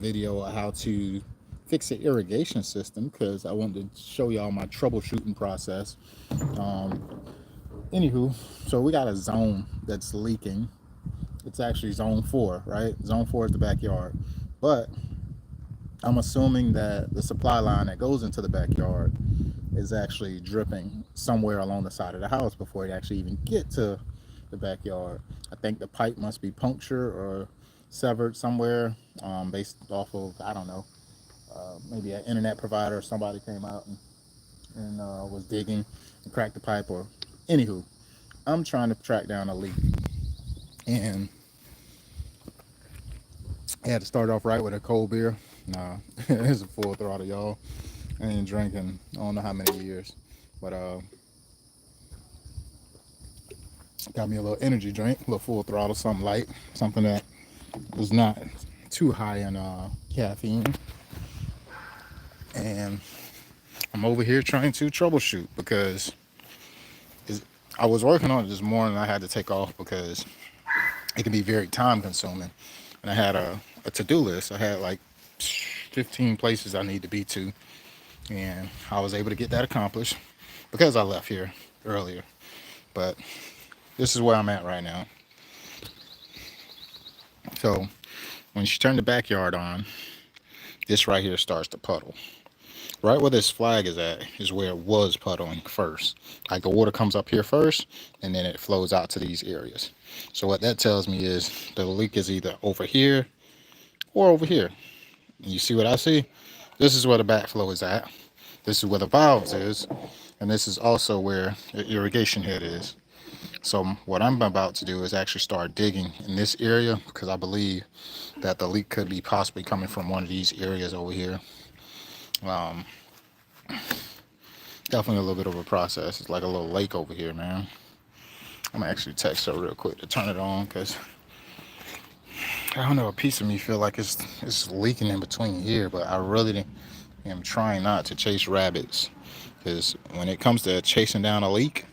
video of how to fix the irrigation system because I wanted to show y'all my troubleshooting process. Um, Anywho, so we got a zone that's leaking. It's actually zone 4, right? Zone 4 is the backyard. But I'm assuming that the supply line that goes into the backyard is actually dripping somewhere along the side of the house before it actually even get to the backyard. I think the pipe must be punctured or severed somewhere, based off of, I don't know, maybe an internet provider or somebody came out and was digging and cracked the pipe. Or anywho, I'm trying to track down a leak, and I had to start off right with a cold beer. Nah, it's a full throttle, y'all. I ain't drinking I don't know how many years, but got me a little energy drink, a little full throttle, something light, something that was not too high in caffeine. And I'm over here trying to troubleshoot because I was working on it this morning. I had to take off because it can be very time consuming. And I had a to do list. I had like 15 places I need to be to. And I was able to get that accomplished because I left here earlier. But this is where I'm at right now. So when you turn the backyard on, this right here starts to puddle. Right where this flag is at is where it was puddling first. Like the water comes up here first and then it flows out to these areas. So what that tells me is the leak is either over here or over here. And you see what I see? This is where the backflow is at. This is where the valves is. And this is also where the irrigation head is. So what I'm about to do is actually start digging in this area because I believe that the leak could be possibly coming from one of these areas over here. Um, Definitely a little bit of a process. It's like a little lake over here, man. I'm gonna actually text her real quick to turn it on because I don't know. A piece of me feel like it's leaking in between here, but I really am trying not to chase rabbits because when it comes to chasing down a leak,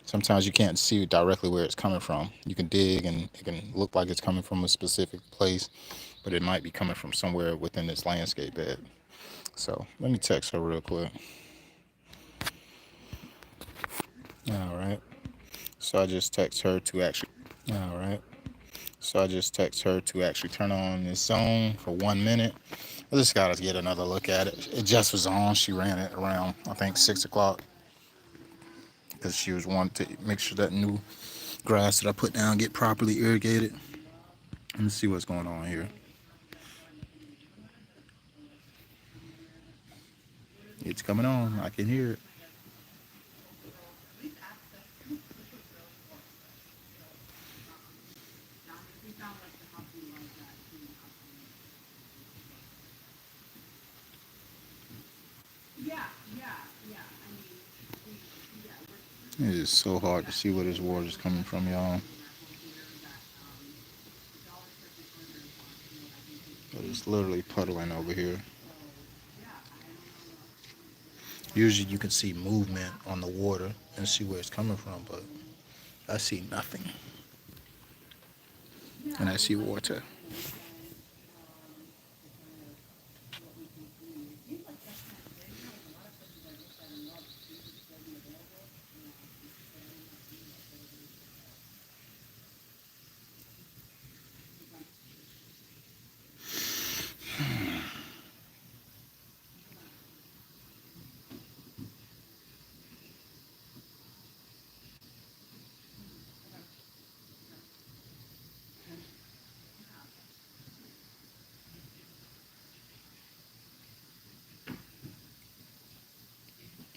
sometimes you can't see directly where it's coming from. You can dig and it can look like it's coming from a specific place, but it might be coming from somewhere within this landscape bed. So let me text her real quick. All right. So I just text her to actually. All right. So I just text her to actually turn on this zone for 1 minute. I just gotta get another look at it. It just was on. She ran it around, I think, 6 o'clock because she was wanting to make sure that new grass that I put down get properly irrigated. Let me see what's going on here. It's coming on. I can hear it. It is so hard to see where this water is coming from, y'all. But it's literally puddling over here. Usually you can see movement on the water and see where it's coming from, but I see nothing. And I see water.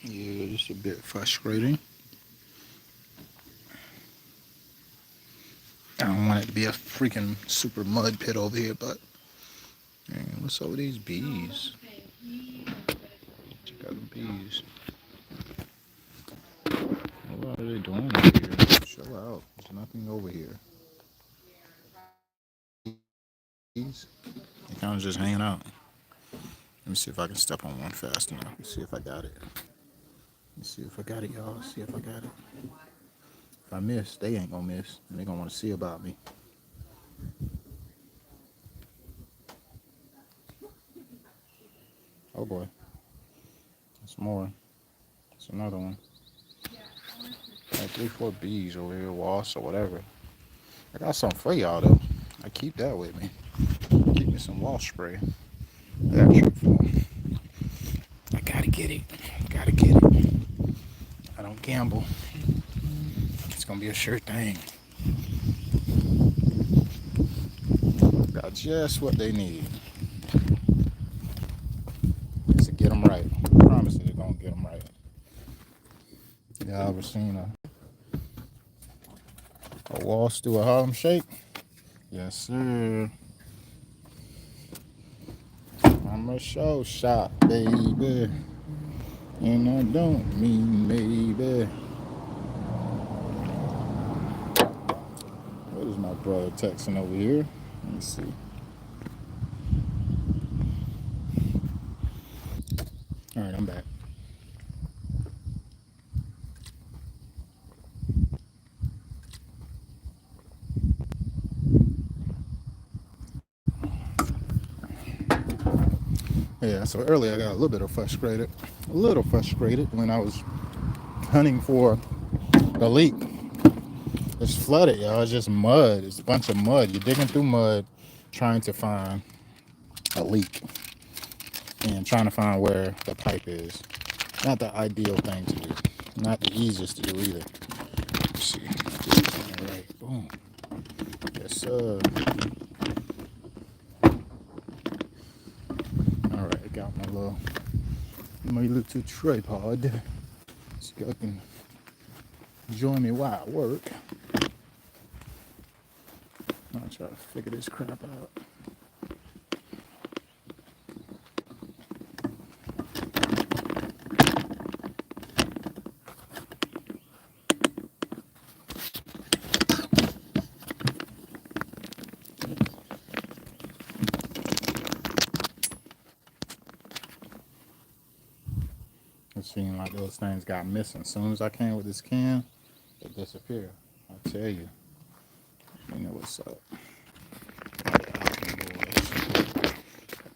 Yeah, just a bit frustrating. I don't want it to be a freaking super mud pit over here, but man, what's up with these bees? Check out the bees. What are they doing over here? Chill out. There's nothing over here. Bees? They're kind of just hanging out. Let me see if I can step on one fast enough. Let's see if I got it. Let's see if I got it, y'all. See if I got it. If I miss, they ain't gonna miss. And they gonna want to see about me. Oh boy, there's more. It's another one. Like 3, 4 bees over here, wasps or whatever. I got something for y'all though. I keep that with me. Keep me some wasp spray. I got a trick for 'em. I gotta get it. Gotta get it. I don't gamble. It's gonna be a sure thing. Got just what they need. Just to get them right. I promise you they're gonna get them right. Y'all ever seen a wasp do a Harlem shake? Yes, sir. I'm a show shot, baby. And I don't mean maybe. What is my brother texting over here? Let me see. All right, I'm back. Yeah, so earlier I got a little frustrated when I was hunting for the leak. It's flooded, y'all. It's just mud. It's a bunch of mud. You're digging through mud trying to find a leak and trying to find where the pipe is. Not the ideal thing to do. Not the easiest to do either. Let's see. All right, boom. Yes, sir. All right, I got my little tripod. So y'all can join me while I work. I'll try to figure this crap out. It seemed like those things got missing. As soon as I came with this can, they disappeared. I tell you. You know what's up.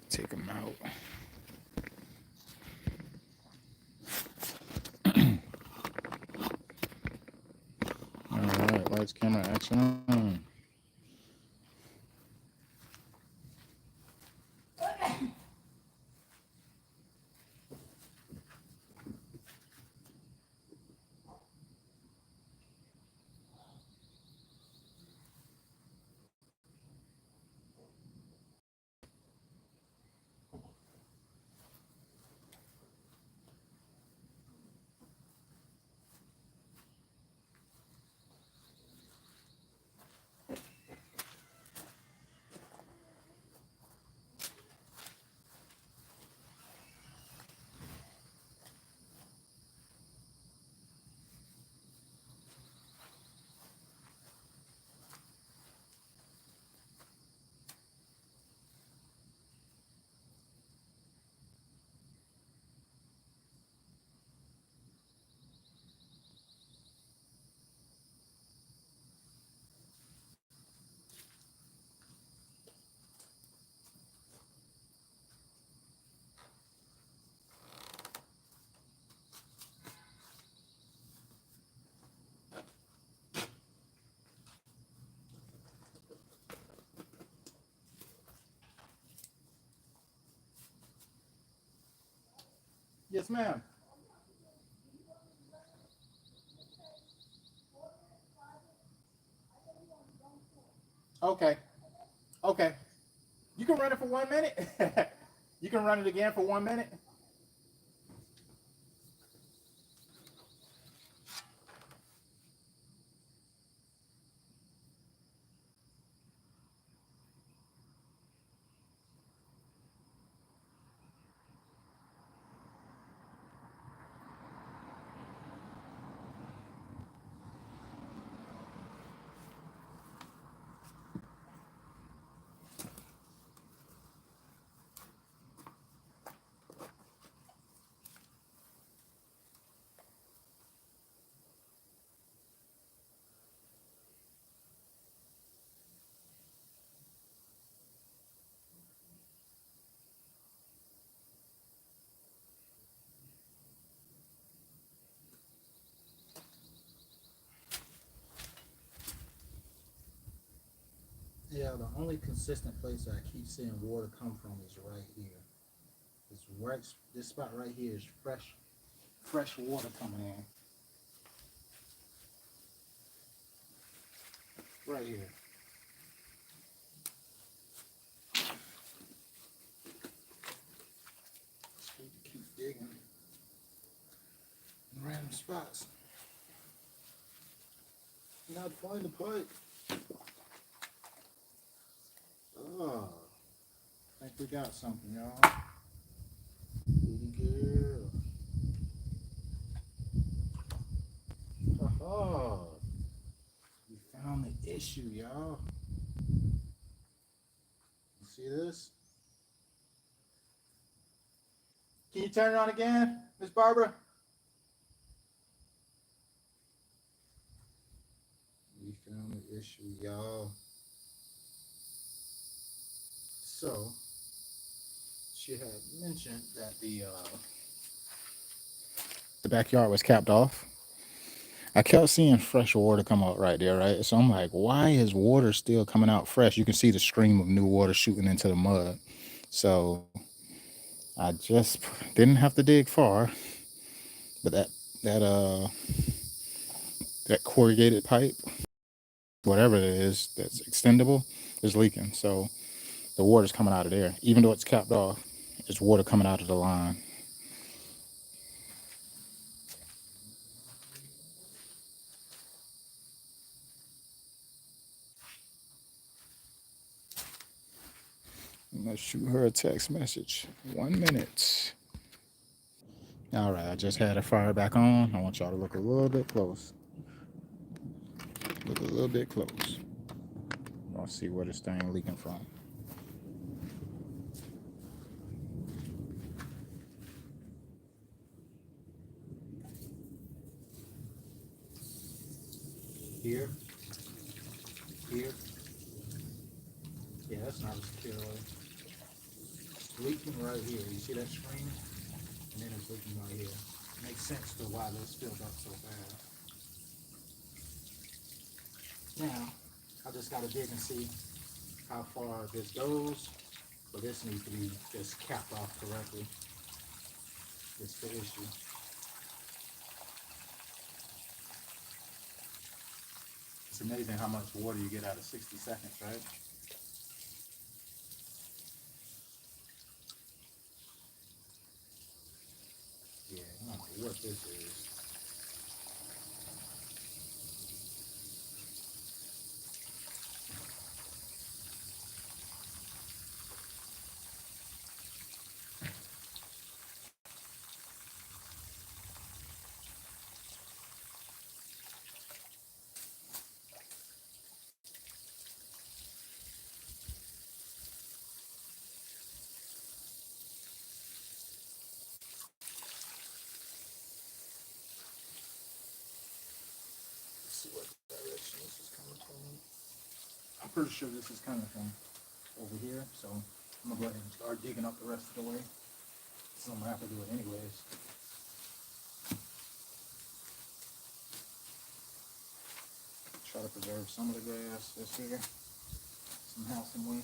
Take them out. All right, lights, camera, action. Yes, ma'am. Okay. Okay. You can run it for 1 minute. You can run it again for 1 minute. tell, the only consistent place that I keep seeing water come from is right here. It's right, this spot right here is fresh water coming in. Right here. So you keep digging in random spots. Not find the pipe. Oh, I think we got something, y'all. Pretty girl. Oh, we found the issue, y'all. You see this? Can you turn it on again, Miss Barbara? We found the issue, y'all. So, she had mentioned that the backyard was capped off. I kept seeing fresh water come out right there, right? So I'm like, why is water still coming out fresh? You can see the stream of new water shooting into the mud. So I just didn't have to dig far, but that uh that corrugated pipe, whatever it is that's extendable, is leaking. So the water's coming out of there. Even though it's capped off, it's water coming out of the line. Let's shoot her a text message. 1 minute. All right, I just had it fired back on. I want y'all to look a little bit close. Look a little bit close. I'll see where this thing leaking from. Here, here. Yeah, that's not a secure way. It's leaking right here. You see that stream? And then it's leaking right here. Makes sense to why this filled up so fast. Now, I just gotta dig and see how far this goes, but this needs to be just capped off correctly. It's the issue. It's amazing how much water you get out of 60 seconds, right? Yeah, I don't know what this is. Let's see what direction this is coming from. I'm pretty sure this is coming from over here, so I'm gonna go ahead and start digging up the rest of the way. So I'm gonna have to do it anyways. Try to preserve some of the grass that's here, somehow, some way.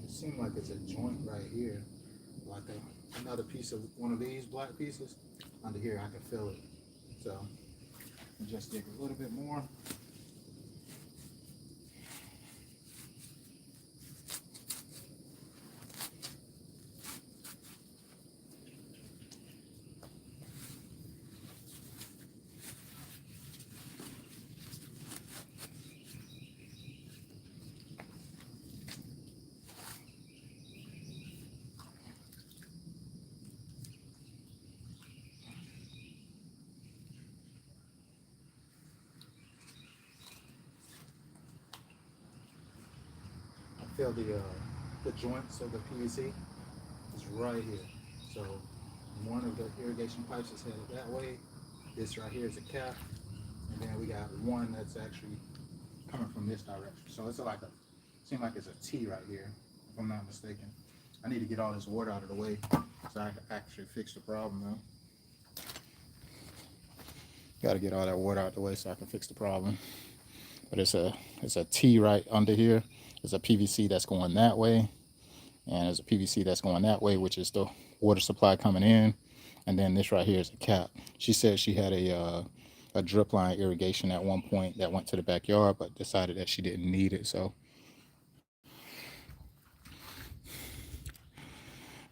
It seems like it's a joint right here, like another piece of one of these black pieces. Under here, I can feel it. So just dig a little bit more. feel the joints of the PVC is right here. So one of the irrigation pipes is headed that way. This right here is a cap, and then we got one that's actually coming from this direction. So it's like seems like it's a T right here, if I'm not mistaken. I need to get all this water out of the way so I can actually fix the problem now. Got to get all that water out the way so I can fix the problem. But it's a T right under here. There's a PVC that's going that way, and there's a PVC that's going that way, which is the water supply coming in. And then this right here is a cap. She said she had a drip line irrigation at one point that went to the backyard, but decided that she didn't need it. So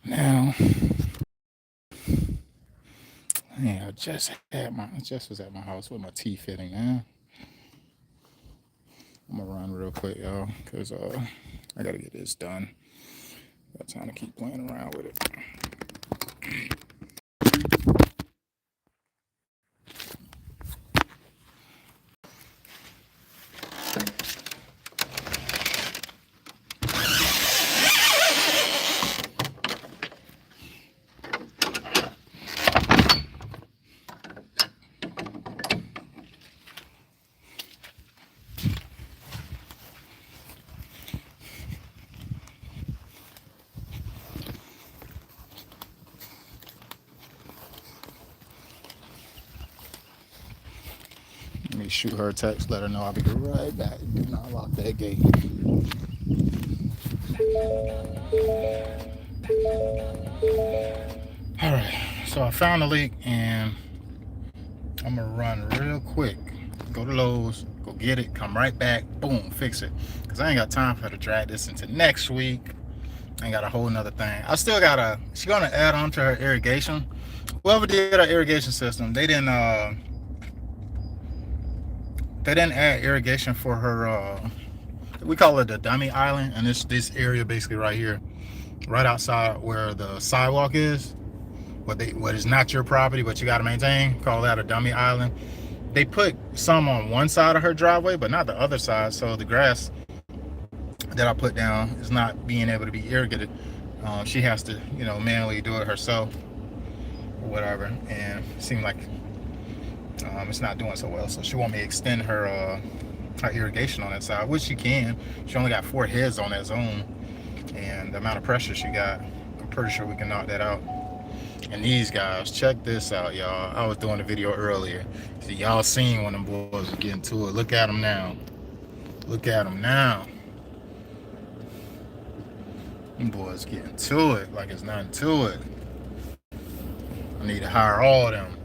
now, yeah, I just was at my house with my tea fitting, man. I'm gonna run real quick, y'all, because I gotta get this done. Got time to keep playing around with it. Let me shoot her a text, let her know I'll be right back. Do not lock that gate. All right, so I found the leak, and I'm gonna run real quick. Go to Lowe's, go get it, come right back, boom, fix it. Cause I ain't got time for her to drag this into next week. I ain't got a whole nother thing. I still got she's gonna add on to her irrigation. Whoever did her irrigation system, they didn't add irrigation for her, we call it the dummy island, and it's this area basically right here, right outside where the sidewalk is, what is not your property, but you got to maintain, call that a dummy island. They put some on one side of her driveway, but not the other side, so the grass that I put down is not being able to be irrigated. She has to, manually do it herself or whatever, and it seemed like it's not doing so well, so she want me to extend her irrigation on that side, which she can. She only got 4 heads on that zone, and the amount of pressure she got, I'm pretty sure we can knock that out. And these guys, check this out, y'all. I was doing a video earlier. See, y'all seen when them boys were getting to it. Look at them now. Look at them now. Them boys getting to it like it's nothing to it. I need to hire all of them.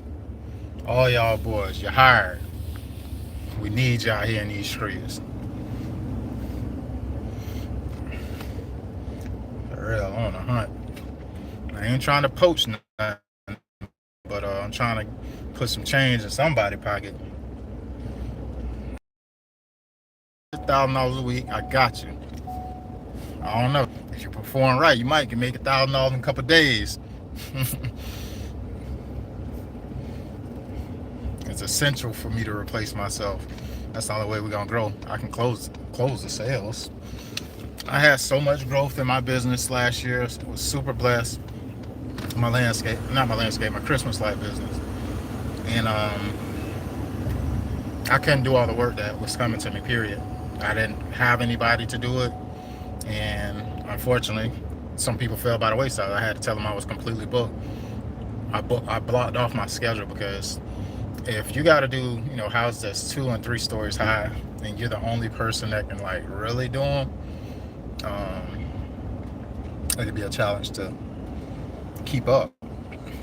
All y'all boys, you're hired. We need y'all here in these streets. For real, on a hunt. I ain't trying to poach nothing, but I'm trying to put some change in somebody's pocket. $1,000 a week, I got you. I don't know. If you perform right, you might can make $1,000 in a couple of days. It's essential for me to replace myself. That's the only way we're gonna grow. I can close the sales. I had so much growth in my business last year. I was super blessed. My Christmas light business. And I couldn't do all the work that was coming to me, period. I didn't have anybody to do it. And unfortunately, some people fell by the wayside. I had to tell them I was completely booked. I blocked off my schedule, because if you got to do, houses that's 2 and 3 stories high, and you're the only person that can really do them, it could be a challenge to keep up,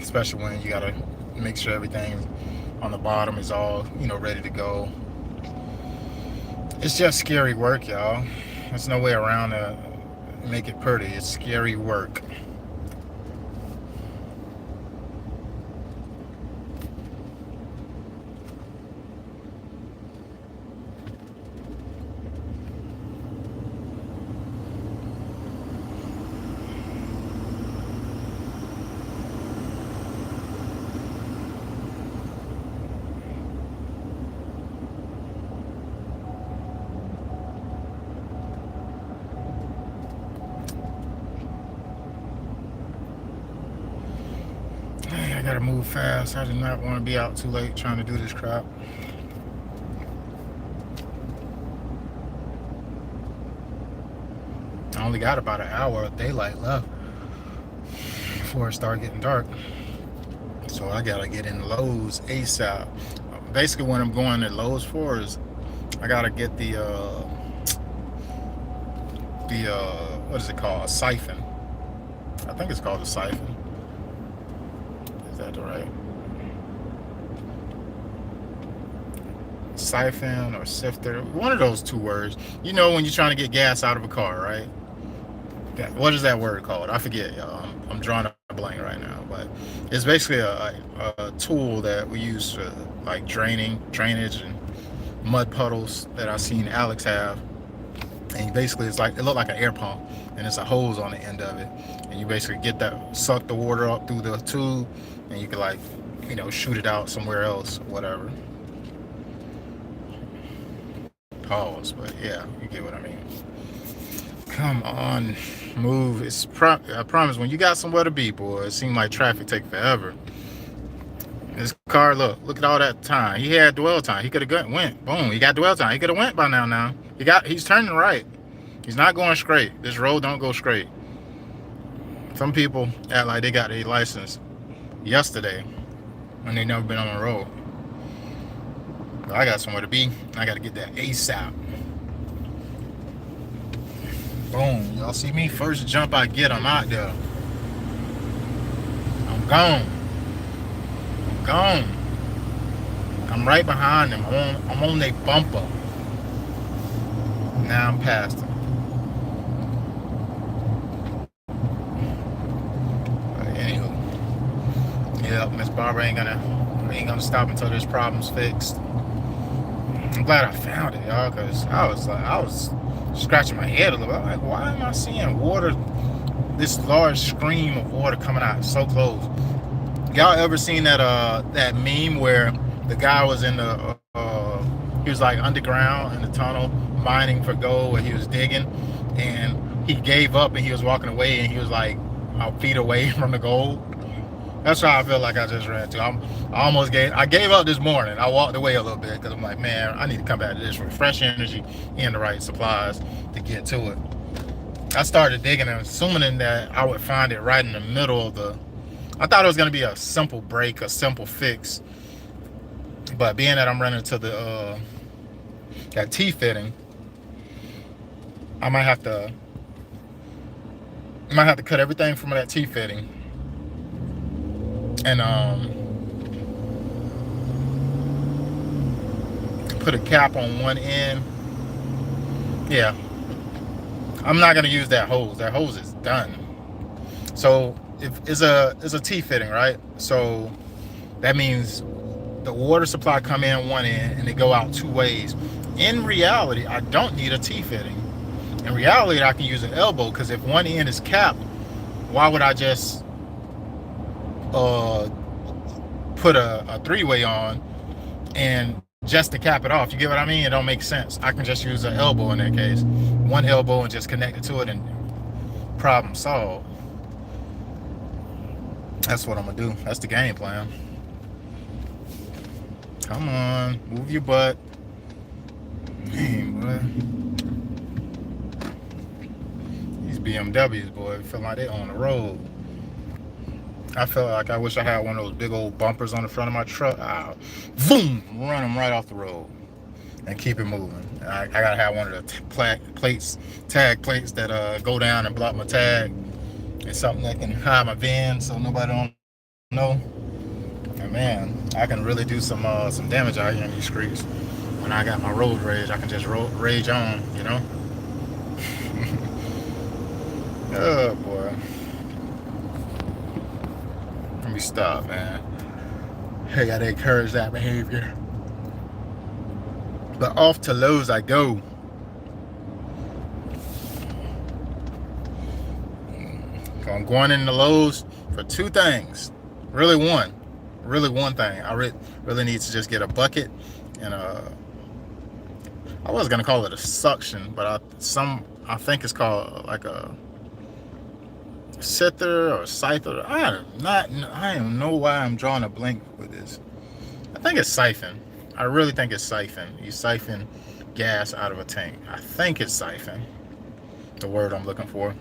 especially when you got to make sure everything on the bottom is all, ready to go. It's just scary work, y'all. There's no way around to make it pretty. It's scary work. I gotta move fast. I do not want to be out too late trying to do this crap. I only got about an hour of daylight left before it starts getting dark. So I gotta get in Lowe's ASAP. Basically, what I'm going to Lowe's for is I gotta get the what is it called? A siphon. I think it's called a siphon. Is that right? Siphon or sifter, one of those two words. You know, when you're trying to get gas out of a car, right? What is that word called? I forget, y'all. I'm drawing a blank right now, but it's basically a tool that we use for like drainage and mud puddles that I've seen Alex have. And basically, it looked like an air pump, and it's a hose on the end of it, and you basically suck the water up through the tube, and you can, like, you know, shoot it out somewhere else, whatever. Pause, but yeah, you get what I mean. Come on, move. I promise, when you got somewhere to be, boy, it seems like traffic take forever. This car, look at all that time. He had dwell time. He could have went. Boom, he got dwell time. He could have went by now. He's turning right. He's not going straight. This road don't go straight. Some people act like they got their license yesterday and they never been on the road. But I got somewhere to be. I got to get that ASAP. Boom. Y'all see me? First jump I get, I'm out there. I'm gone. I'm right behind them. I'm on their bumper. Now I'm past them. But anywho, yeah, Miss Barbara ain't gonna stop until this problem's fixed. I'm glad I found it, y'all, because I was scratching my head a little bit. I'm like, why am I seeing water, this large stream of water coming out so close? Y'all ever seen that meme where the guy was in the he was like underground in the tunnel mining for gold, where he was digging, and he gave up and he was walking away, and he was like feet away from the gold? That's how I feel like I just ran to. I gave up this morning. I walked away a little bit because I'm like, man, I need to come back to this with fresh energy and the right supplies to get to it. I started digging and assuming that I would find it right in the middle of the. I thought it was going to be a simple break, a simple fix, but being that I'm running to the that T-fitting, I might have to cut everything from that T-fitting and put a cap on one end. Yeah, I'm not going to use that hose. That hose is done. So if it's a T-fitting, right? So that means the water supply come in one end and they go out two ways. In reality, I don't need a T-fitting. In reality, I can use an elbow, because if one end is capped, why would I just put a three-way on and just to cap it off? You get what I mean? It don't make sense. I can just use an elbow in that case. One elbow and just connect it to it, and problem solved. That's what I'm gonna do. That's the game plan. Come on, move your butt. Damn, boy. These BMWs, boy, feel like they on the road. I feel like I wish I had one of those big old bumpers on the front of my truck. Boom, run them right off the road and keep it moving. I gotta have one of the tag plates that go down and block my tag. It's something that can hide my van so nobody don't know. And man, I can really do some damage out here in these streets. When I got my road rage, I can just rage on, you know. Oh boy. Let me stop, man. I gotta encourage that behavior. But off to Lowe's I go. I'm going into Lowe's for two things. Really one thing. I really need to just get a bucket and I was gonna call it a suction, but I think it's called like Scyther or Scyther. I don't know why I'm drawing a blank with this. I think it's siphon. I really think it's siphon. You siphon gas out of a tank. I think it's siphon. The word I'm looking for.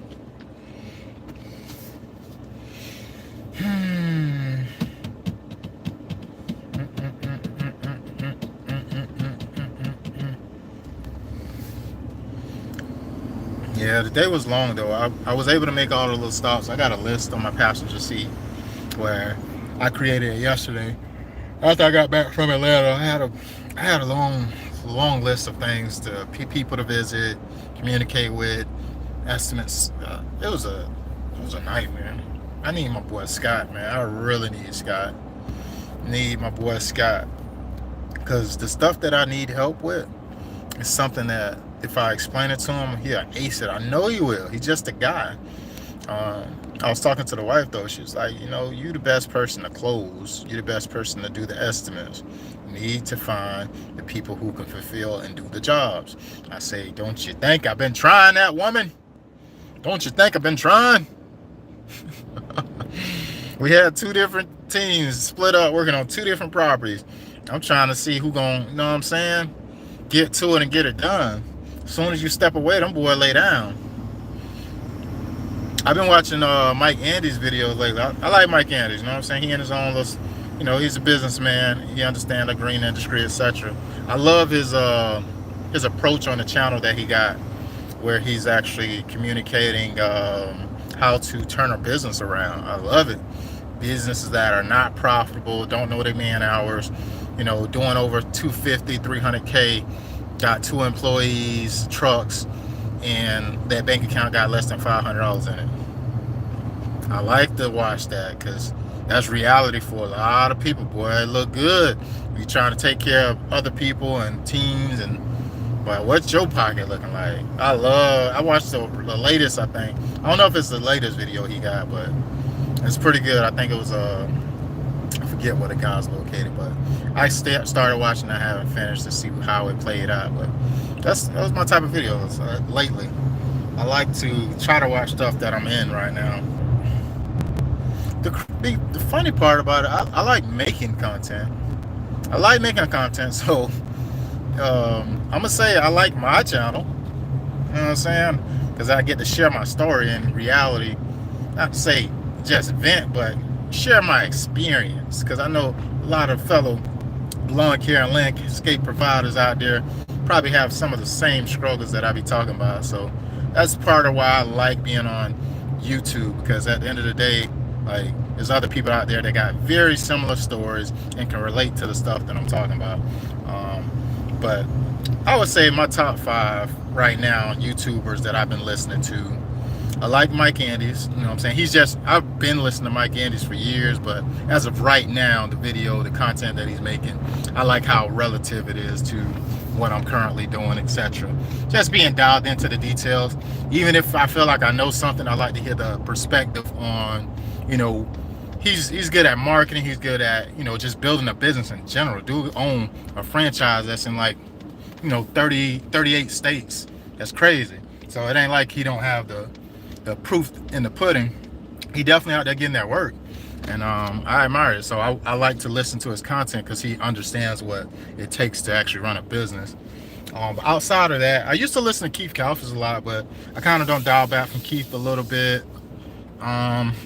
Yeah, the day was long though. I was able to make all the little stops. I got a list on my passenger seat where I created it yesterday. After I got back from Atlanta, I had a long list of things to people to visit, communicate with, estimates. It was a nightmare. I need my boy Scott, man. I really need Scott. Need my boy Scott because the stuff that I need help with is something that if I explain it to him, he'll ace it. I know he will. He's just a guy. I was talking to the wife though. She was like, you know, you the best person to close. You the best person to do the estimates. You need to find the people who can fulfill and do the jobs. I say, don't you think I've been trying that, woman? Don't you think I've been trying? We had two different teams split up working on two different properties. I'm trying to see who gonna, you know what I'm saying, get to it and get it done. As soon as you step away, them boy lay down. I've been watching Mike Andy's videos lately. I like Mike Andy's, you know what I'm saying? He in his own little, you know, he's a businessman. He understands the green industry, etc. I love his approach on the channel that he got, where he's actually communicating how to turn a business around. I love it. Businesses that are not profitable, don't know their man hours, you know, doing over 250, 300K, got 2 employees, trucks, and that bank account got less than $500 in it. I like to watch that because that's reality for a lot of people, boy. It look good. You trying to take care of other people and teams, and but what's your pocket looking like? I watched the latest, I think. I don't know if it's the latest video he got, but it's pretty good. I think it was I forget where the guy's located, but I started watching. I haven't finished to see how it played out, but that was my type of videos lately. I like to try to watch stuff that I'm in right now. The funny part about it, I like making content. I like making content, so I'm gonna say I like my channel. You know what I'm saying? Because I get to share my story in reality. Not to say just vent, but share my experience. Because I know a lot of fellow lawn care and landscape providers out there probably have some of the same struggles that I be talking about. So that's part of why I like being on YouTube, because at the end of the day, like, there's other people out there that got very similar stories and can relate to the stuff that I'm talking about. But I would say my top 5 right now YouTubers that I've been listening to, I like Mike Andy's, you know what I'm saying? I've been listening to Mike Andy's for years, but as of right now, the content that he's making, I like how relative it is to what I'm currently doing, etc. Just being dialed into the details. Even if I feel like I know something, I like to hear the perspective on, you know, he's good at marketing, he's good at, you know, just building a business in general. Dude own a franchise that's in like, you know, 38 states. That's crazy. So it ain't like he don't have the proof in the pudding. He definitely out there getting that work, and I admire it. So I like to listen to his content because he understands what it takes to actually run a business. But outside of that, I used to listen to Keith Kalfas a lot, but I kind of don't dial back from Keith a little bit.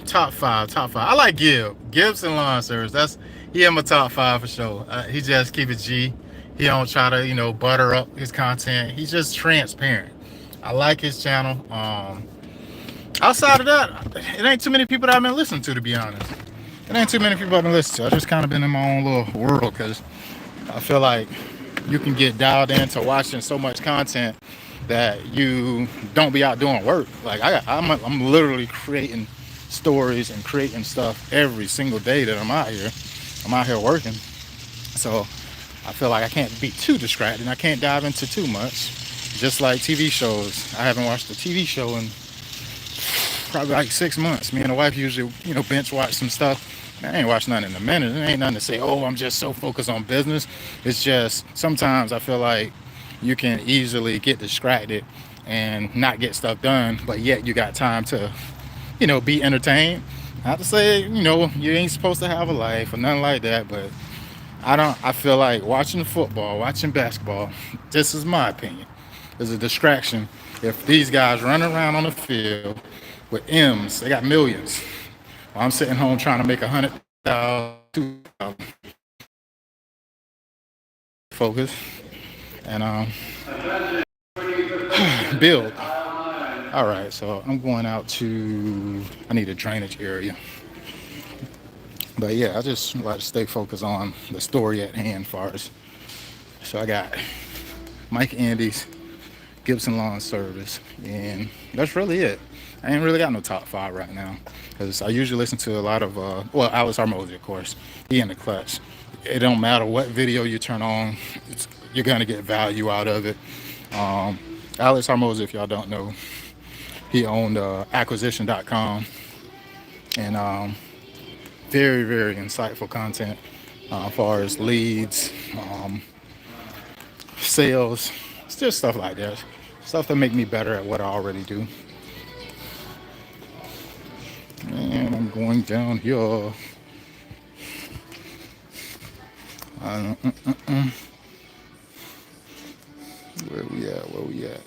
Top five. I like Gibson Lawn Service. He in my top 5 for sure. He just keep it G. He don't try to, you know, butter up his content. He's just transparent. I like his channel. Outside of that, it ain't too many people that I've been listening to be honest. It ain't too many people I've been listening to. I just kind of been in my own little world because I feel like you can get dialed into watching so much content that you don't be out doing work. Like I'm literally creating stories and creating stuff every single day that I'm out here. I'm out here working. So I feel like I can't be too distracted. I can't dive into too much. Just like TV shows. I haven't watched a TV show in probably like 6 months. Me and the wife usually, you know, bench watch some stuff. I ain't watched nothing in a minute. It ain't nothing to say, oh, I'm just so focused on business. It's just sometimes I feel like you can easily get distracted and not get stuff done, but yet you got time to be entertained. Not to say, you ain't supposed to have a life or nothing like that, but I feel like watching football, watching basketball, this is my opinion, is a distraction. If these guys run around on the field with M's, they got millions. While I'm sitting home trying to make 100,000, 2,000, focus and build. All right, so I'm going out to. I need a drainage area, but yeah, I just like to stay focused on the story at hand. Far as so, I got Mike Andy's Gibson Lawn Service, and that's really it. I ain't really got no top five right now because I usually listen to a lot of Alex Harmozy, of course. He in the clutch. It don't matter what video you turn on, you're gonna get value out of it. Um, Alex Harmozy, if y'all don't know, he owned acquisition.com, and very, very insightful content as far as leads, sales. It's just stuff like that. Stuff that make me better at what I already do. And I'm going down here. Where we at? Where we at?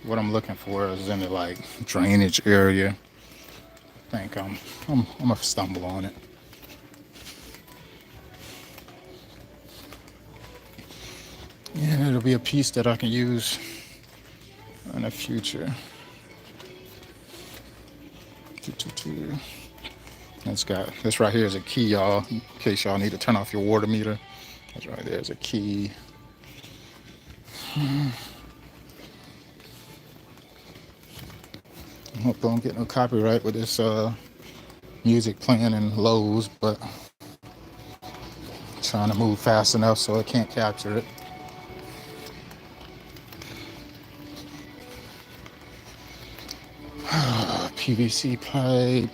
What I'm looking for is in the like drainage area. I think I'm gonna stumble on it. Yeah, it'll be a piece that I can use in the future. It's got this right here is a key, y'all, in case y'all need to turn off your water meter. That's right there's a key. I hope I don't get no copyright with this music playing in lows, but I'm trying to move fast enough so it can't capture it. PVC pipe.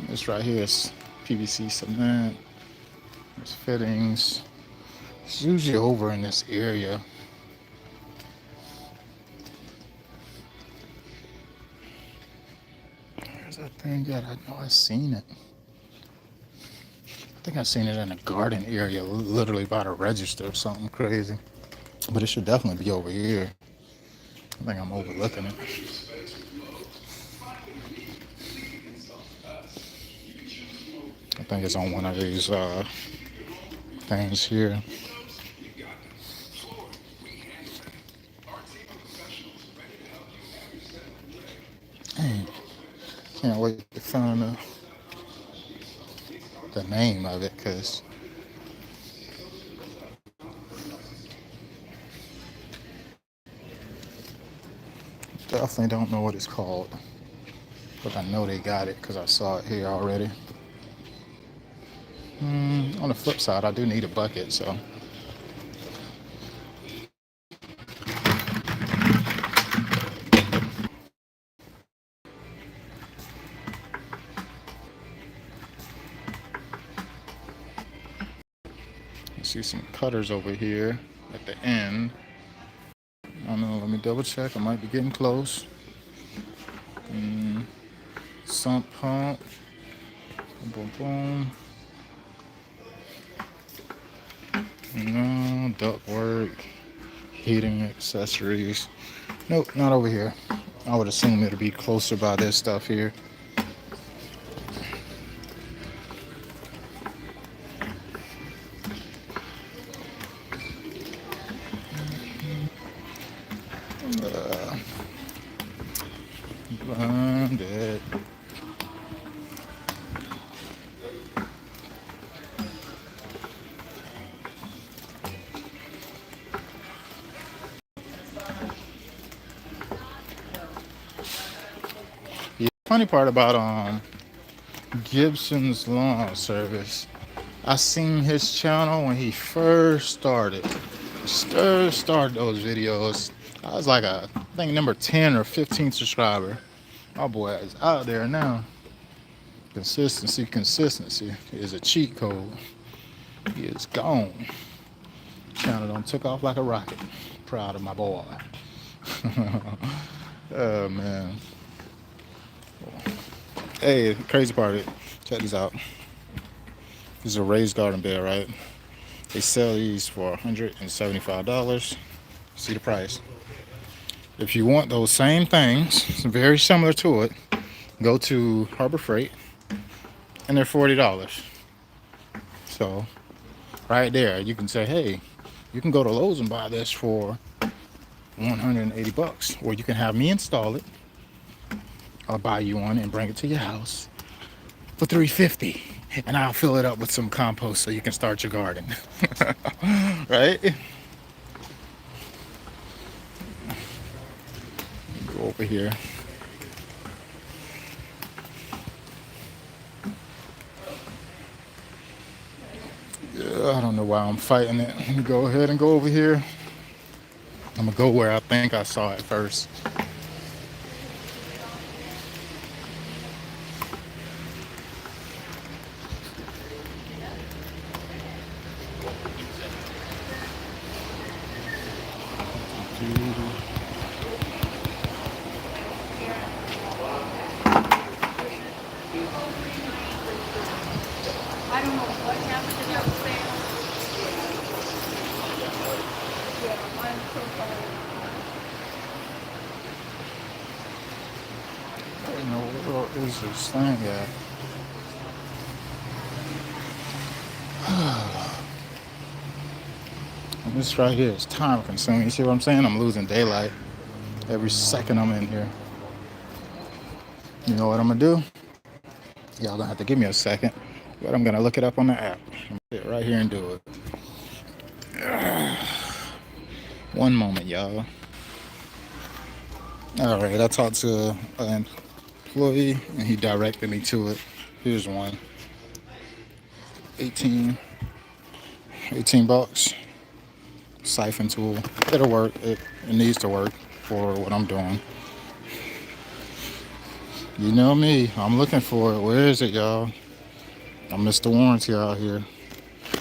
This right here is PVC cement. There's fittings. It's usually over in this area. There's that thing that I know I've seen it. I think I've seen it in a garden area, literally by the register or something crazy. But it should definitely be over here. I think I'm overlooking it. I think it's on one of these things here. Dang, can't wait to find the name of it because definitely don't know what it's called. But I know they got it because I saw it here already. On the flip side, I do need a bucket, so. You see some cutters over here at the end. I don't know, let me double check. I might be getting close. Sump pump. Boom, boom. No, duct work, heating accessories. Nope, not over here. I would assume it'll be closer by this stuff here. Blinded. Yeah, funny part about Gibson's Lawn Service, I seen his channel when he first started. Started those videos. I was like I think number 10 or 15 subscriber. My boy is out there now. Consistency is a cheat code. He is gone. Channel done took off like a rocket. Proud of my boy. Oh man. Hey, crazy part of it. Check this out. This is a raised garden bed, right? They sell these for $175. See the price. If you want those same things, very similar to it, go to Harbor Freight and they're $40. So right there, you can say, hey, you can go to Lowe's and buy this for 180 bucks, or you can have me install it. I'll buy you one and bring it to your house for 350, and I'll fill it up with some compost so you can start your garden. Right? Go over here. I don't know why I'm fighting it. Let me go ahead and go over here. I'm gonna go where I think I saw it first. I don't know what happened to that sale. Yeah, I'm so sorry. I don't know what is this thing at. And this right here is time consuming. You see what I'm saying? I'm losing daylight every second I'm in here. You know what I'm gonna do? Y'all gonna have to give me a second, but I'm gonna look it up on the app. I'm gonna sit right here and do it. One moment, y'all. All right, I talked to an employee and he directed me to it. Here's one. 18, 18 bucks. Siphon tool. It'll work. It needs to work for what I'm doing. You know me. I'm looking for it. Where is it, y'all? I missed the warranty out here.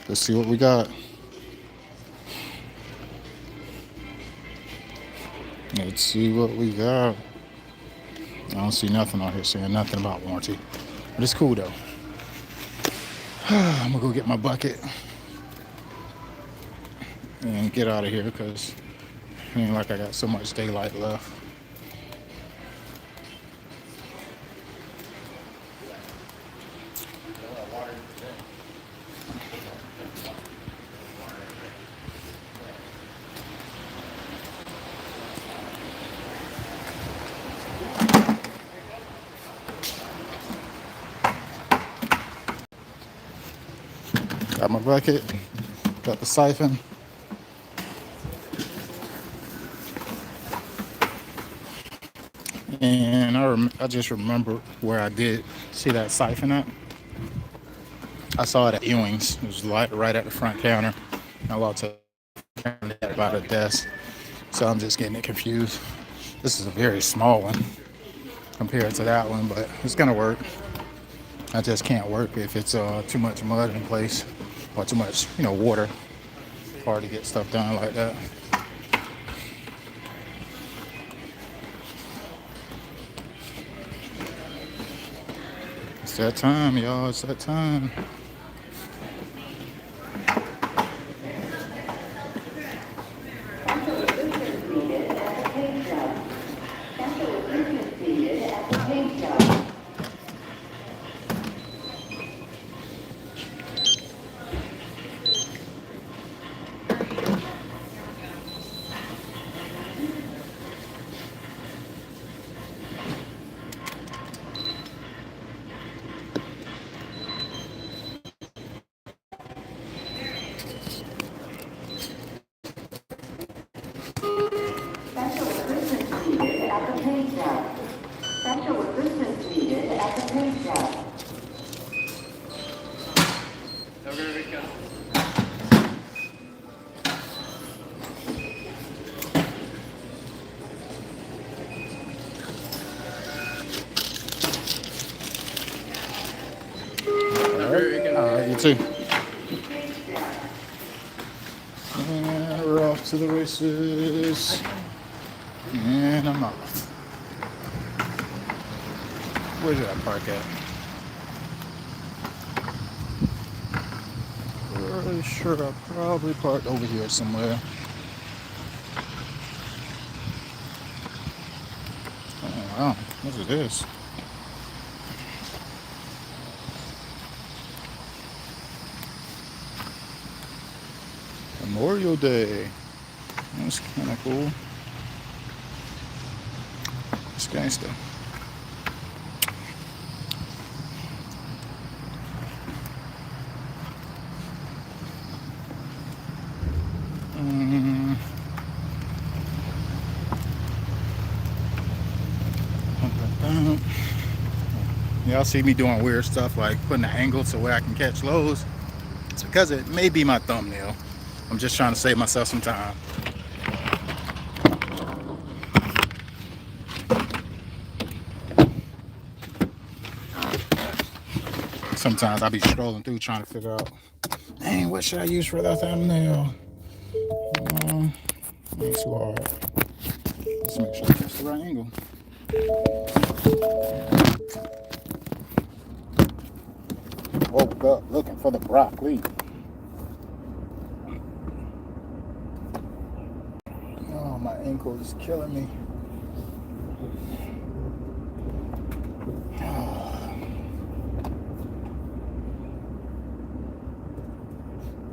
Let's see what we got. Let's see what we got. I don't see nothing on here saying nothing about warranty. But it's cool though. I'm gonna go get my bucket and get out of here because it ain't like I got so much daylight left. Got my bucket, got the siphon. And I just remember where I did see that siphon at. I saw it at Ewing's. It was right at the front counter. I walked to by the desk. So I'm just getting it confused. This is a very small one compared to that one, but it's gonna work. I just can't work if it's too much mud in place or too much, water. Hard to get stuff done like that. It's that time, y'all. It's that time. Special assistance needed at the paint job. Special assistance needed at the paint job. All right, you too. And we're off to the races. And I'm off. Where did I park at? Pretty sure I probably parked over here somewhere. Oh wow, what is this? Memorial Day. That's kind of cool. It's gangsta. Mm. Y'all see me doing weird stuff like putting an angle to where I can catch lows. It's because it may be my thumbnail. I'm just trying to save myself some time. Sometimes I'll be scrolling through trying to figure out, dang, what should I use for that thumbnail? Ain't too hard. Let's make sure I catch the right angle. Woke up looking for the broccoli. Oh, my ankle is killing me.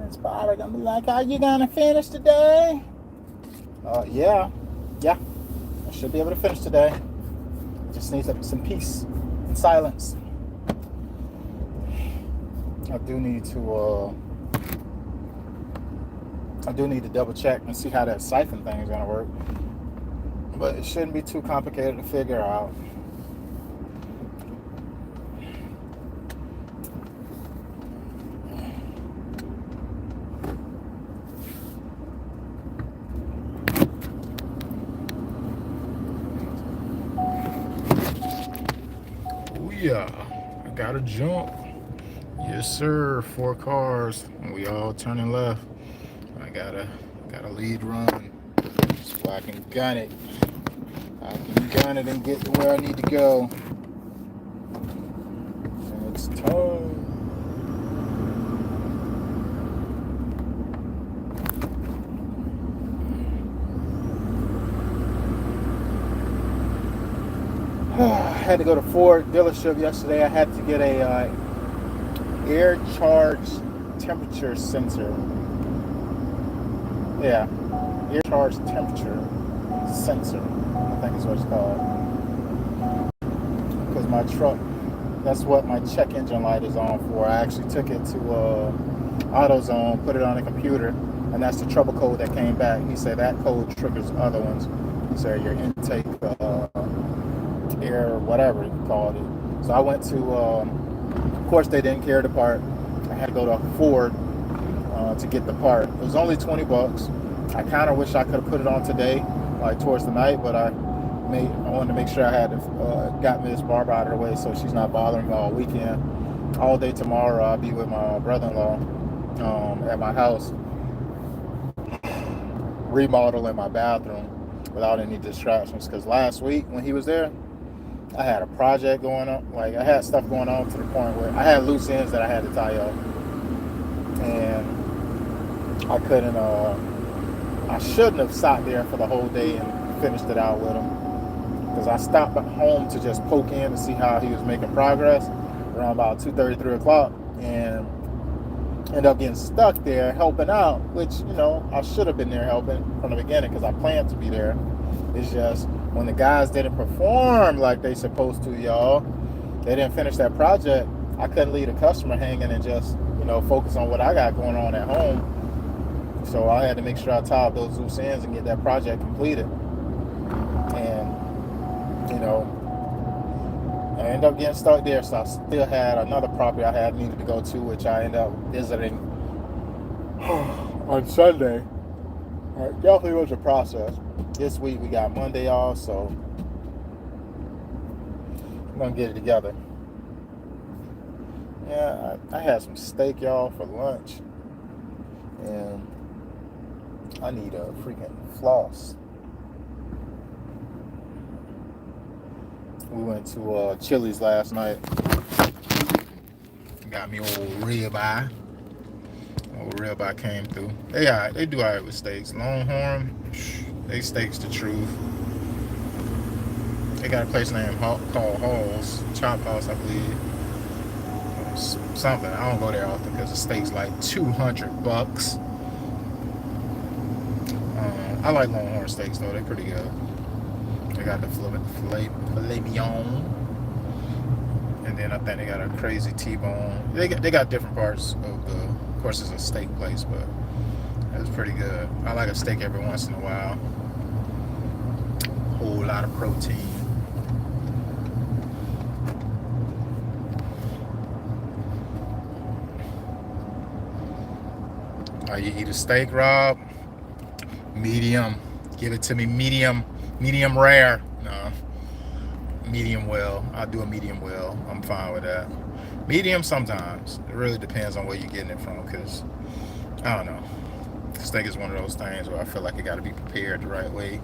It's probably gonna be like, are you gonna finish today? Yeah. I should be able to finish today. Just need some peace and silence. I do need to double check and see how that siphon thing is gonna work. But it shouldn't be too complicated to figure out. Oh yeah, I gotta jump. Yes sir, 4 cars and we all turning left. I gotta lead run so I can gun it. I can gun it and get to where I need to go. And it's time. I had to go to Ford dealership yesterday. I had to get a air charge temperature sensor. Yeah, air charge temperature sensor, I think is what it's called. Because my truck, that's what my check engine light is on for. I actually took it to AutoZone, put it on the computer, and that's the trouble code that came back. He said that code triggers other ones. He said your intake air, whatever he called it. So I went to, of course they didn't carry the part. I had to go to Ford to get the part. It was only $20. I kind of wish I could have put it on today, like towards the night, but I wanted to make sure I had got Miss Barbara out of the way so she's not bothering me all weekend. All day tomorrow I'll be with my brother-in-law at my house, remodeling my bathroom without any distractions. Because last week when he was there, I had a project going on. Like I had stuff going on to the point where I had loose ends that I had to tie up, and I couldn't. I shouldn't have sat there for the whole day and finished it out with him, because I stopped at home to just poke in to see how he was making progress around about 2:30, 3 o'clock, and ended up getting stuck there helping out, which, you know, I should have been there helping from the beginning because I planned to be there. It's just when the guys didn't perform like they supposed to, y'all, they didn't finish that project, I couldn't leave the customer hanging and just, you know, focus on what I got going on at home. So I had to make sure I tie up those loose ends and get that project completed. And, you know, I ended up getting stuck there, so I still had another property I had needed to go to, which I ended up visiting on Sunday. It definitely was a process. This week we got Monday off, so I'm gonna get it together. Yeah, I had some steak, y'all, for lunch, and I need a freaking floss. We went to Chili's last night. Got me old ribeye. Old ribeye came through. They do alright with steaks. Longhorn, they steaks the truth. They got a place named called Hall's Chop House, I believe. Something. I don't go there often because the steak's like $200. I like Longhorn steaks though. They're pretty good. They got the filet mignon, and then I think they got a crazy T-bone. They got different parts of the. Of course, it's a steak place, but it's pretty good. I like a steak every once in a while. Whole lot of protein. You eat a steak, Rob? Medium. Give it to me medium. Medium rare. No. Medium well. I'll do a medium well. I'm fine with that. Medium sometimes. It really depends on where you're getting it from, because I don't know. Steak is one of those things where I feel like it got to be prepared the right way.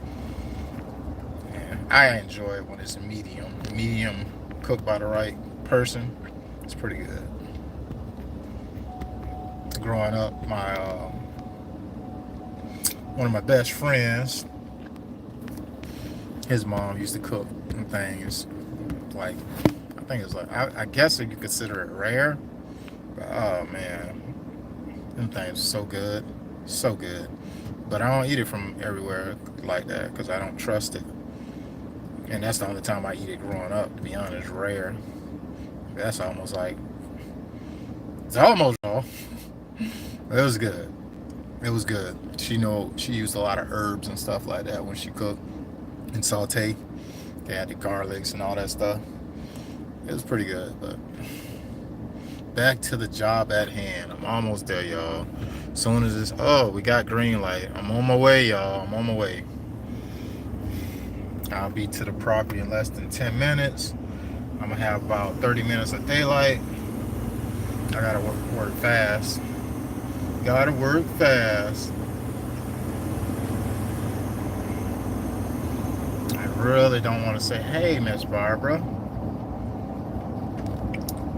And I enjoy it when it's medium. Medium cooked by the right person. It's pretty good. Growing up, one of my best friends, his mom used to cook things like, I think it's like, I guess you could consider it rare, but oh man, them things are so good. But I don't eat it from everywhere like that because I don't trust it, and that's the only time I eat it growing up. To be honest, rare. That's almost like, it's almost raw. It was good. It was good. She used a lot of herbs and stuff like that when she cooked and saute. They had the garlics and all that stuff. It was pretty good. But back to the job at hand. I'm almost there, y'all. As soon as it's, we got green light. I'm on my way, y'all. I'm on my way. I'll be to the property in less than 10 minutes. I'm gonna have about 30 minutes of daylight. I gotta work fast. Gotta work fast. I really don't want to say, hey, Miss Barbara,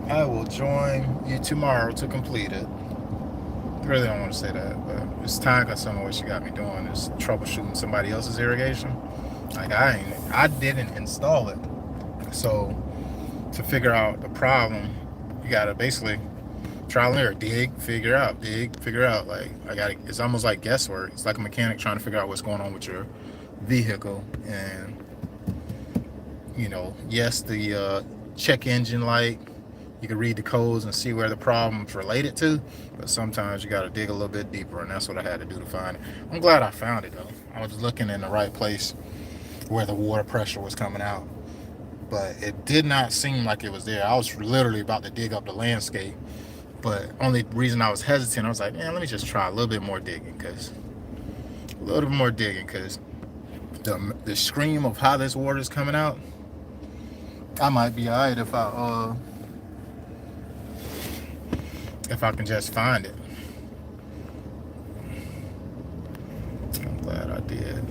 I will join you tomorrow to complete it. I really don't want to say that, but it's time consuming. What she got me doing is troubleshooting somebody else's irrigation. Like I didn't install it. So to figure out the problem, you gotta basically trial and error, dig, figure out. Like it's almost like guesswork. It's like a mechanic trying to figure out what's going on with your vehicle. And yes, the check engine light, you can read the codes and see where the problem's related to, but sometimes you got to dig a little bit deeper, and that's what I had to do to find it. I'm glad I found it though. I was looking in the right place where the water pressure was coming out, but it did not seem like it was there. I was literally about to dig up the landscape. But only reason I was hesitant, I was like, man, let me just try a little bit more digging, because the scream of how this water is coming out, I might be alright if I can just find it. I'm glad I did.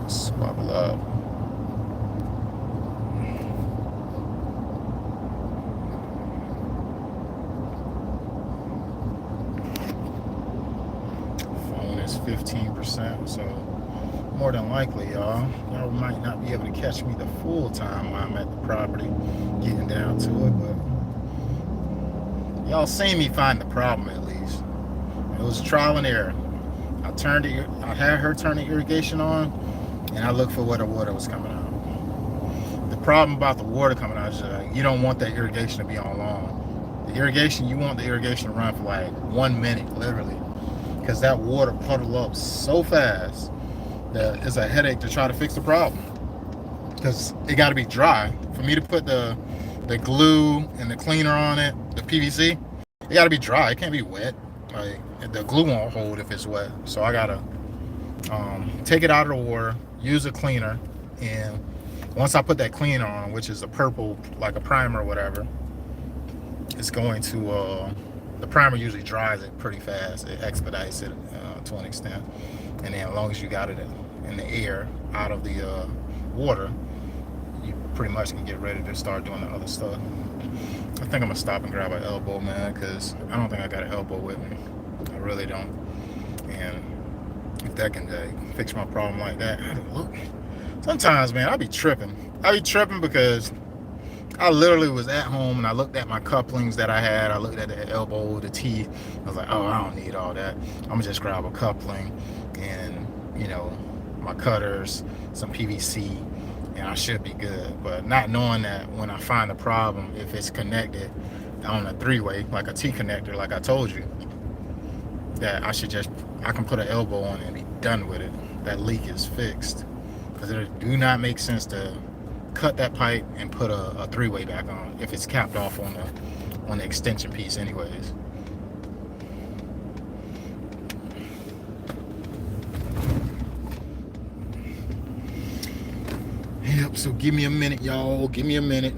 Squabble up. Phone is 15%, so more than likely, y'all might not be able to catch me the full time while I'm at the property, getting down to it, but y'all seen me find the problem at least. It was trial and error. I had her turn the irrigation on, and I looked for where the water was coming out. The problem about the water coming out is you don't want that irrigation to be on long. You want the irrigation to run for like 1 minute, literally, because that water puddle up so fast that it's a headache to try to fix the problem, because it got to be dry. For me to put the glue and the cleaner on it, the PVC, it got to be dry. It can't be wet. Like, the glue won't hold if it's wet. So I gotta Take it out of the water, use a cleaner, and once I put that cleaner on, which is a purple, like a primer or whatever, it's going to, the primer usually dries it pretty fast. It expedites it to an extent. And then as long as you got it in the air, out of the water, you pretty much can get ready to start doing the other stuff. I think I'm gonna stop and grab an elbow, man, because I don't think I got an elbow with me. I really don't. And if that can fix my problem like that, I don't look. Sometimes, man, I be tripping. I be tripping because I literally was at home and I looked at my couplings that I had. I looked at the elbow, the teeth. I was like, oh, I don't need all that. I'm gonna just grab a coupling and, you know, my cutters, some PVC, and I should be good. But not knowing that when I find the problem, if it's connected on a three-way, like a T connector, like I told you, that I can put an elbow on it and be done with it. That leak is fixed. Because it do not make sense to cut that pipe and put a three-way back on if it's capped off on the extension piece anyways. Yep, so give me a minute, y'all. Give me a minute.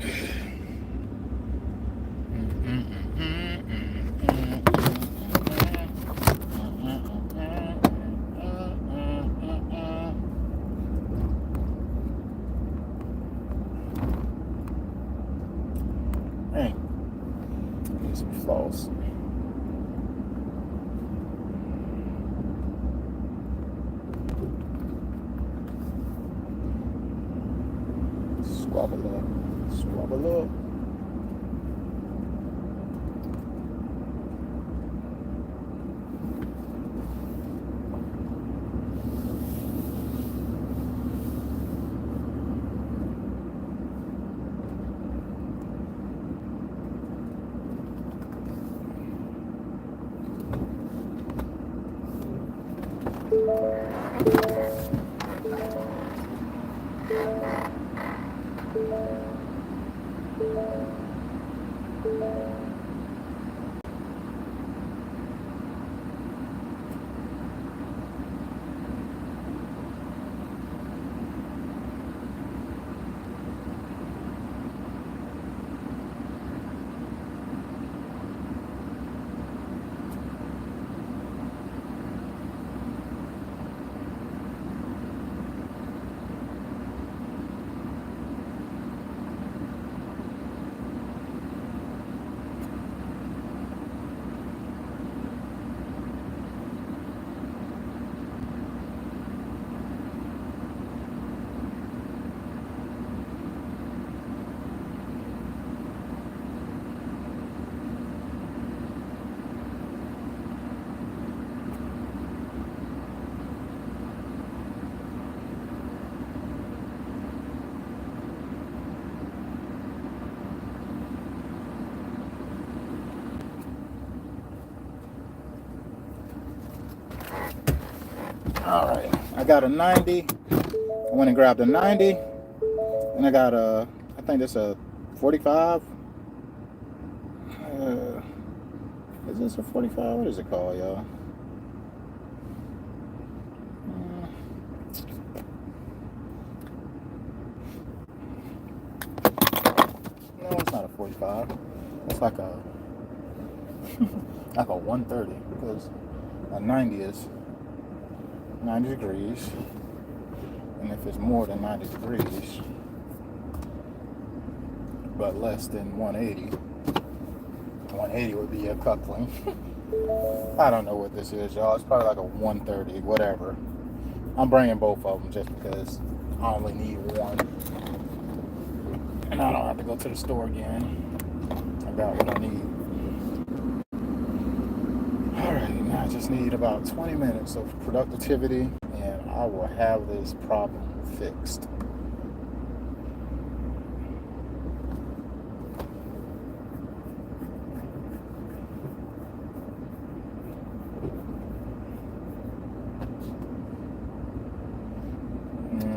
Hey, need some floss. Squabble up, squabble up. All right, I got a 90. I went and grabbed a 90, and I got I think that's a 45. Is this a 45? What is it called, y'all? No, it's not a 45. It's like a like a 130 because a 90 is 90 degrees, and if it's more than 90 degrees but less than 180, 180 would be a coupling. I don't know what this is, y'all. It's probably like a 130, whatever. I'm bringing both of them just because I only need one, and I don't have to go to the store again. I got what I need. Alright, now I just need about 20 minutes of productivity and I will have this problem fixed.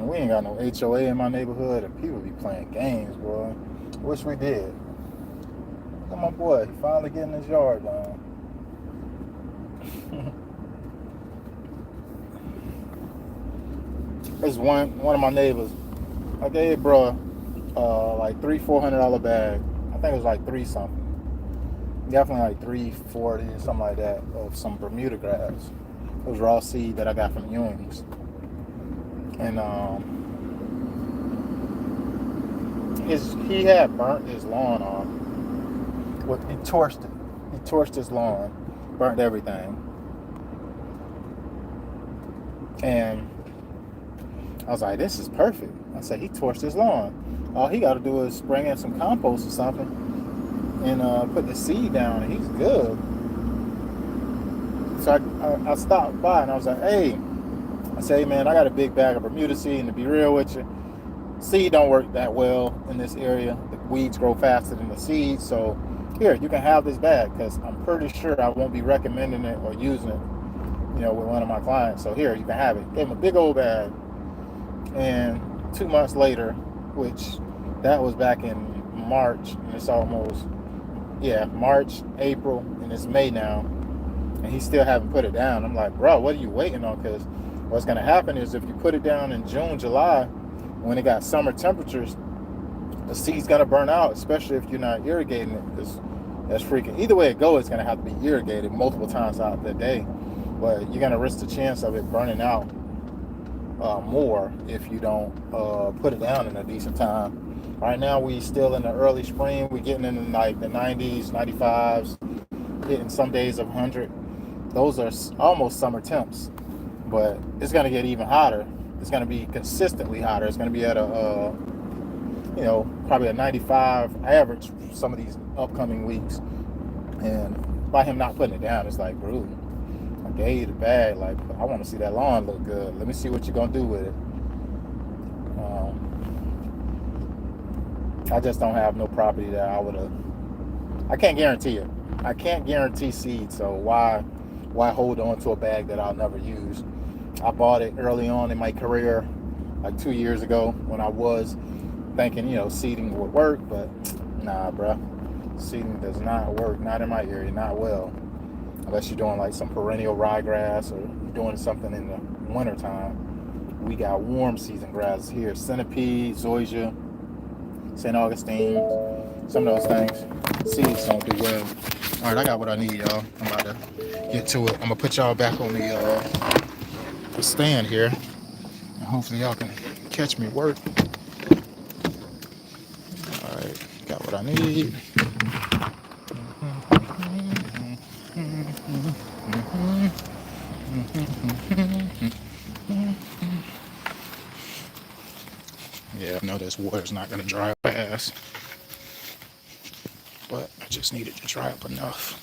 We ain't got no HOA in my neighborhood and people be playing games, boy. Wish we did. Look at my boy, he finally getting his yard done. It's one of my neighbors. I gave bro like $300-400 bag. I think it was like three something. Definitely like 340 or something like that of some Bermuda grass. It was raw seed that I got from Ewing's. And he had burnt his lawn off. He torched it. He torched his lawn, burnt everything. And I was like, this is perfect. I said, he torched his lawn. All he got to do is bring in some compost or something and put the seed down, and he's good. So I stopped by and I was like, hey, I say, hey, man, I got a big bag of Bermuda seed, and to be real with you, seed don't work that well in this area. The weeds grow faster than the seed. So here, you can have this bag, because I'm pretty sure I won't be recommending it or using it, with one of my clients. So here, you can have it. Gave him a big old bag. And 2 months later, which that was back in March, and it's almost, March, April, and it's May now, and he still haven't put it down. I'm like, bro, what are you waiting on? Because what's going to happen is if you put it down in June, July, when it got summer temperatures, the seed's going to burn out, especially if you're not irrigating it. Because that's freaking, either way it goes, it's going to have to be irrigated multiple times out the day. But you're going to risk the chance of it burning out more if you don't put it down in a decent time. Right now we still in the early spring. We're getting into like the 90s, 95s, hitting some days of 100. Those are almost summer temps, but it's going to get even hotter. It's going to be consistently hotter. It's going to be at a probably a 95 average some of these upcoming weeks. And by him not putting it down, it's like, bro, I gave you the bag. Like, I want to see that lawn look good. Let me see what you're gonna do with it. I just don't have no property that I can't guarantee it. I can't guarantee seed. So why hold on to a bag that I'll never use? I bought it early on in my career, like 2 years ago, when I was thinking, seeding would work, but nah, bro. Seeding does not work. Not in my area. Not well. Unless you're doing like some perennial ryegrass, or you're doing something in the wintertime. We got warm season grasses here. Centipede, zoysia, St. Augustine, some of those things. Seeds don't do well. All right, I got what I need, y'all. I'm about to get to it. I'm going to put y'all back on the stand here. And hopefully y'all can catch me work. All right, got what I need. Yeah, I know this water's not going to dry up fast, but I just need it to dry up enough.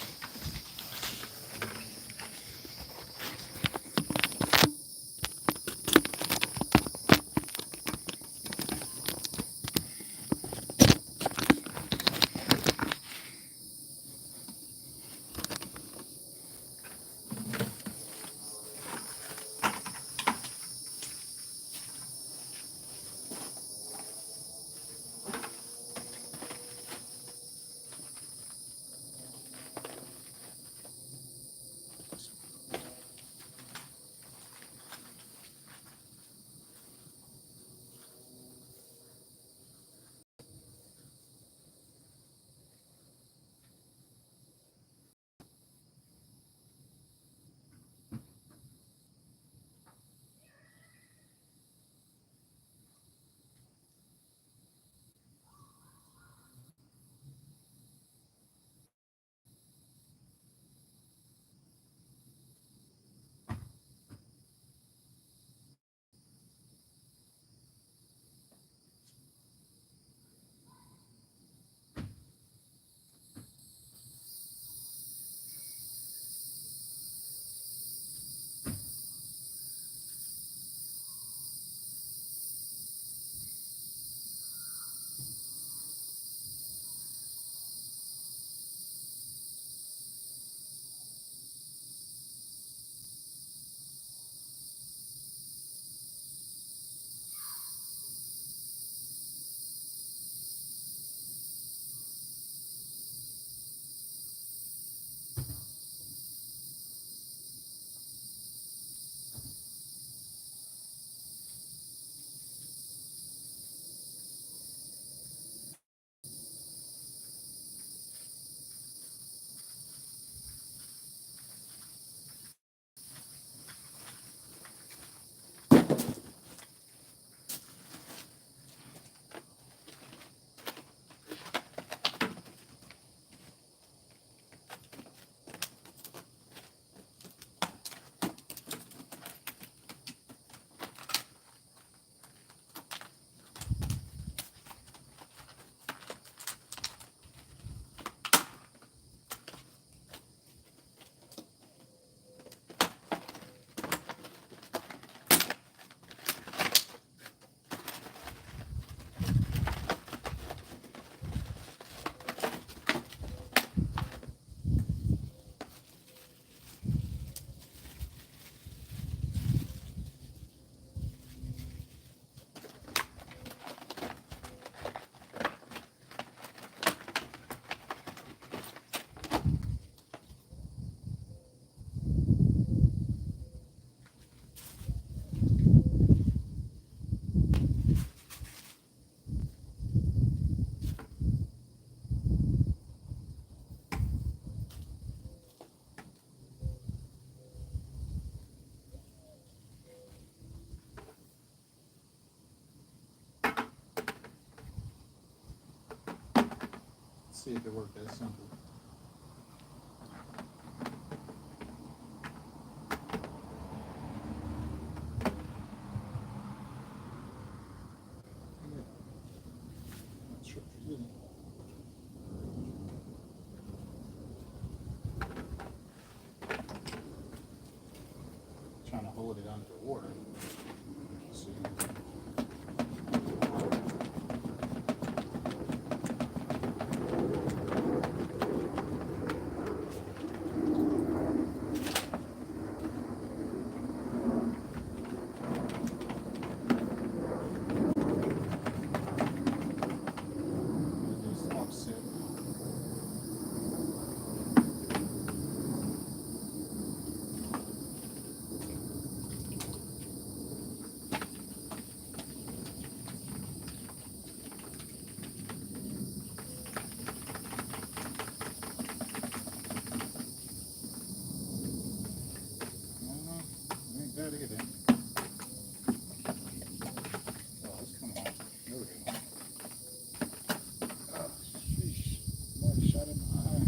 see if it worked that simple. Not sure if it did. Trying to hold it under the water. Let's see. Just offset. Ain't that either. Oh, it's coming off. There we go. Oh, sheesh. Somebody shot in my eye.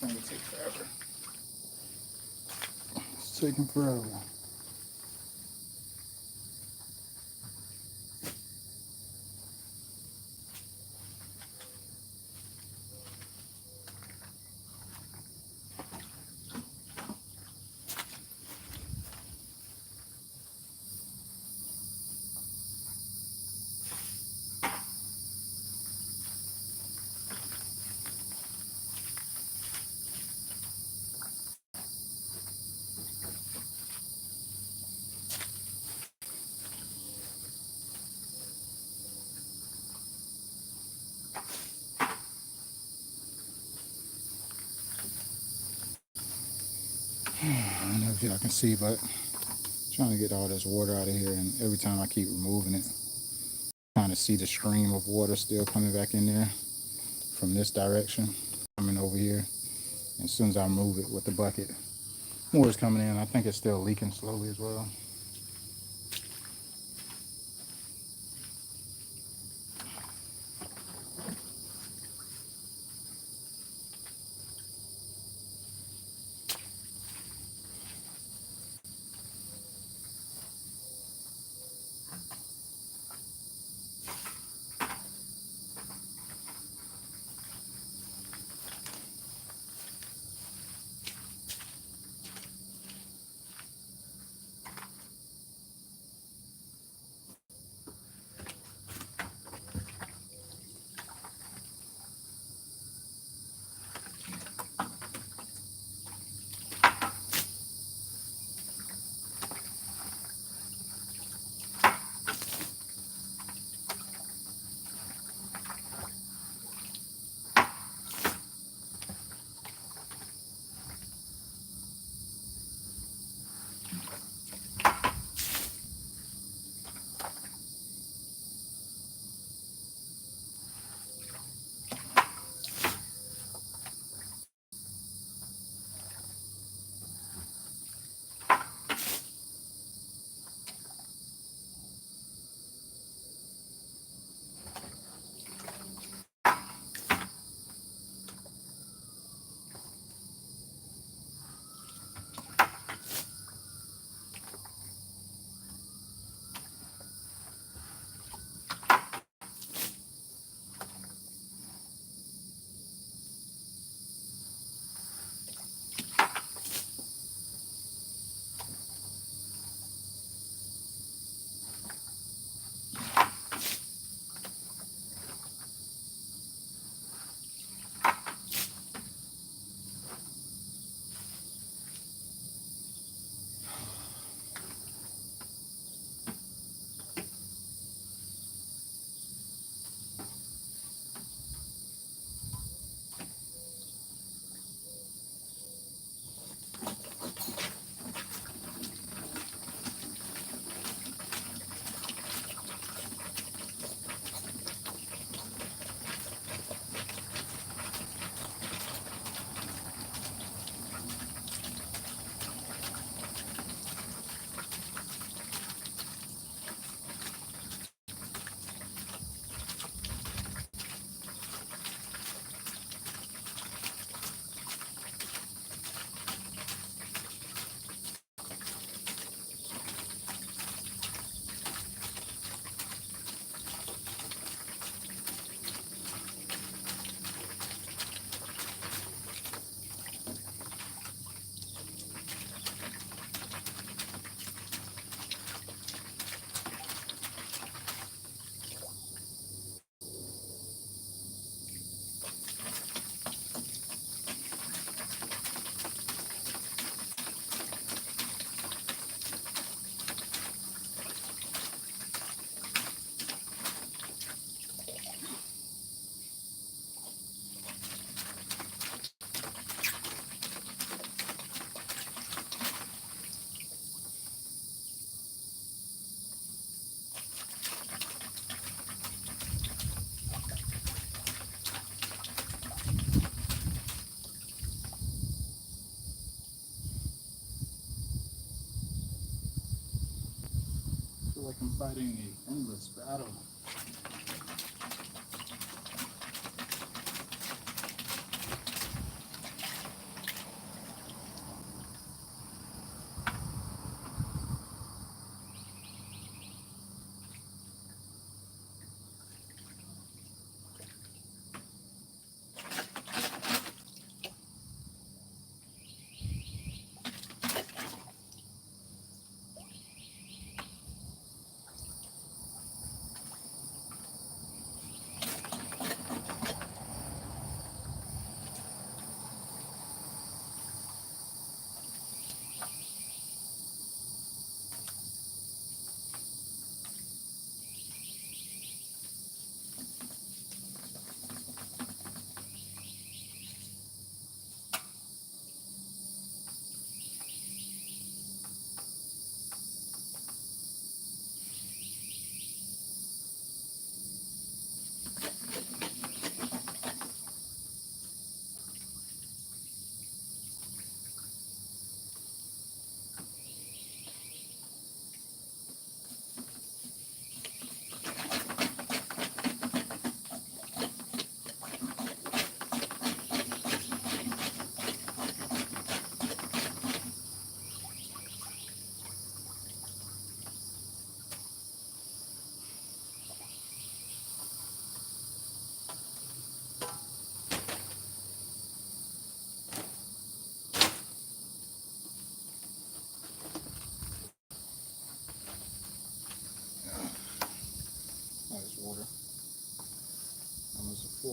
thing will take forever. It's taking forever. I don't know if y'all can see, but I'm trying to get all this water out of here, and every time I keep removing it, trying to see the stream of water still coming back in there from this direction, coming over here. And as soon as I move it with the bucket, more is coming in. I think it's still leaking slowly as well. I feel like I'm fighting an endless battle.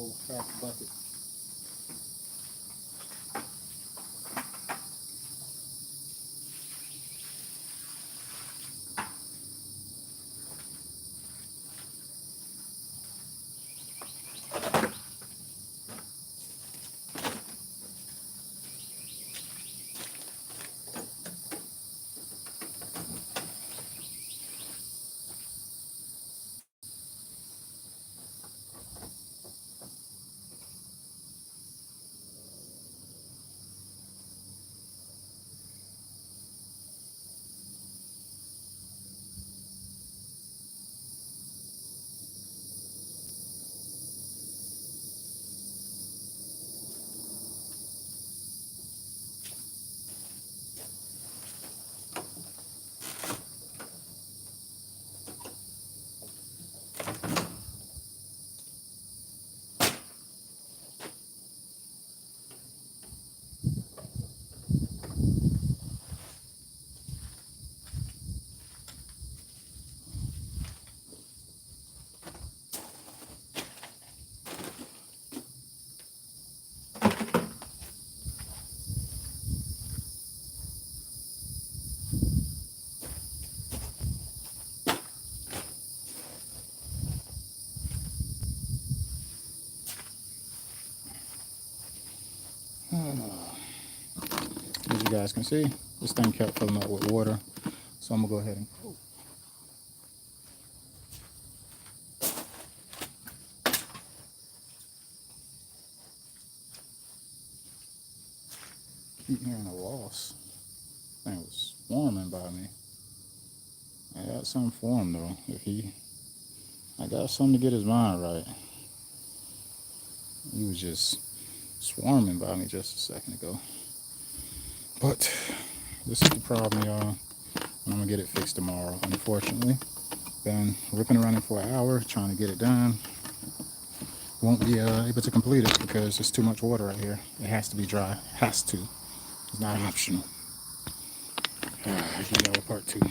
whole half bucket. As you guys can see, this thing kept filling up with water. So I'm gonna go ahead and keep hearing a loss. Thing was swarming by me. I got something for him though. I got something to get his mind right. He was just swarming by me just a second ago. But this is the problem, y'all. And I'm gonna get it fixed tomorrow. Unfortunately, been ripping around it for an hour trying to get it done. Won't be able to complete it because there's too much water right here. It has to be dry. Has to. It's not optional. I'll give y'all a part 2.